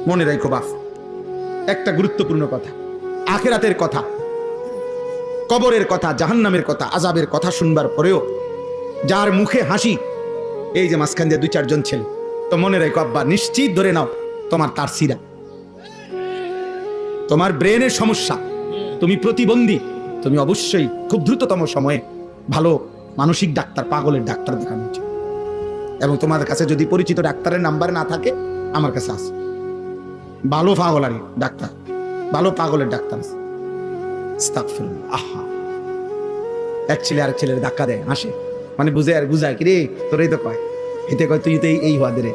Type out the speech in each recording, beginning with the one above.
মনে রাখো বাপ, একটা গুরুত্বপূর্ণ কথা, আখিরাতের কথা, কবরের কথা, জাহান্নামের কথা, আযাবের কথা শুনবার পরেও যার মুখে হাসি, এই যে মাঝখান দিয়ে 2-4 জন ছেলে, তো মনে রাখো আব্বা, নিশ্চিত ধরে নাও তোমার তার সিরা, তোমার ব্রেনের সমস্যা, তুমি প্রতিবন্ধী, তুমি অবশ্যই খুব দ্রুততম সময়ে ভালো মানসিক ডাক্তার, পাগলের ডাক্তার দেখানো উচিত। এবং তোমার কাছে যদি পরিচিত ডাক্তারের নাম্বার না থাকে, আমার কাছে আছে, ভালো পাগলারি ডাক্তার, ভালো পাগলের ডাক্তার আছে। আস্তাগফিরুল্লাহ। আহা, এক ছেলে আরেক ছেলের ধাক্কা দেয়, হাসে, মানে বুঝে আর বুঝায়, কি রে তোরই তো কয়, এতে কয় তুই তো এই হওয়া দে রে,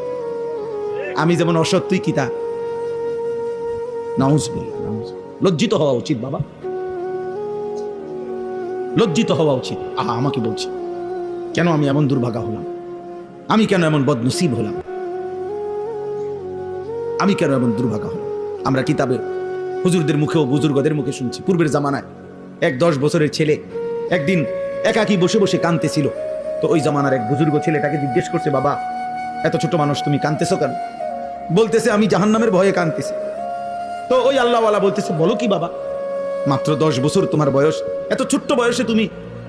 আমি যেমন অসৎ তুই কিতা। নাউজুবিল্লাহ, নাউজুবিল্লাহ। লজ্জিত হওয়া উচিত বাবা, লজ্জিত হওয়া উচিত। আহা, আমাকে বলছি কেন আমি এমন দুর্ভাগা হলাম, আমি কেন এমন বদনসিব হলাম, আমি কেন এমন দুর্ভাগা হলাম। আমরা কিতাবে হুজুরদের মুখেও বুজুর্গদের মুখে শুনছি, পূর্বের জামানায় এক 10 বছরের ছেলে একদিন একাকী বসে বসে কাঁদতেছিল। তো ওই জামানার এক বুজুর্গ ছেলেটাকে জিজ্ঞেস করছে, বাবা এত ছোট মানুষ তুমি কাঁদতেছো কেন? বলতেছে আমি জাহান্নামের ভয়ে কাঁদতেছি। তো ওই আল্লাহওয়ালা বলতেছে, বলো কি বাবা, মাত্র 10 বছর তোমার বয়স, এত ছোট্ট বয়সে তুমি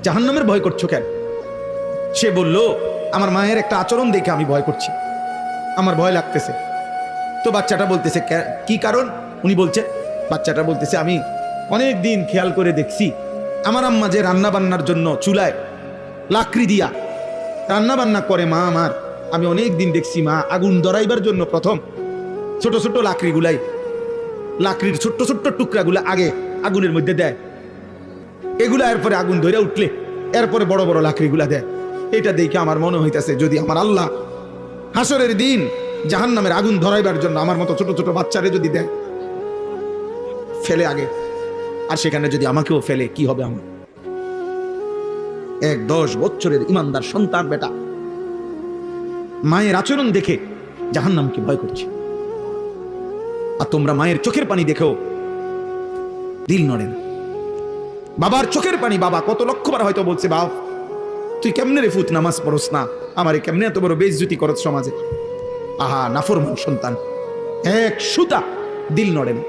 জাহান্নামের ভয় করছো কেন? সে বলল, আমার মায়ের একটা আচরণ দেখে আমি ভয় করছি, আমার ভয় লাগতেছে। তো বাচ্চাটা বলতেছে কি কারণ? উনি বলছে, বাচ্চাটা বলতেছে, আমি অনেক দিন খেয়াল করে দেখছি আমার আম্মা যে রান্না বান্নার জন্য চুলায় লাকড়ি দিয়া রান্না বান্না করে মা আমার, আমি অনেক দিন দেখছি মা আগুন ধরাইবার জন্য প্রথম ছোট ছোট লাকড়ির ছোট্ট ছোট্ট টুকরাগুলো আগে আগুনের মধ্যে দেয়, এগুলা এরপরে আগুন ধরে উঠলে এরপরে বড় বড় লাকড়িগুলা দেয়। এটা দেখে আমার মনে হইতেছে, যদি আমার আল্লাহ হাসরের দিন জাহান্নামের আগুন ধরাইবার জন্য আমার মতো ছোট ছোট বাচ্চারে যদি দেয় ফেলে আগে, আর সেখানে যদি আমাকেও ফেলে, কি হবে আমার? এক 10 বছরের ইমানদার সন্তান বেটা মায়ের আচরণ দেখে জাহান্নামকে ভয় করছে, আর তোমরা মায়ের চোখের পানি দেখেও দিল নড়ে না। বাবার চোখের পানি, বাবা কত লক্ষবার হয়তো বলছে, বাপ তুই কেমনে রে ফুত নামাজ পড়স না, আমারে কেমনে এত বড় বেইজ্জতি করছ সমাজে। আহা, নাফরমান সন্তান, এক সুতা দিল নড়ে না।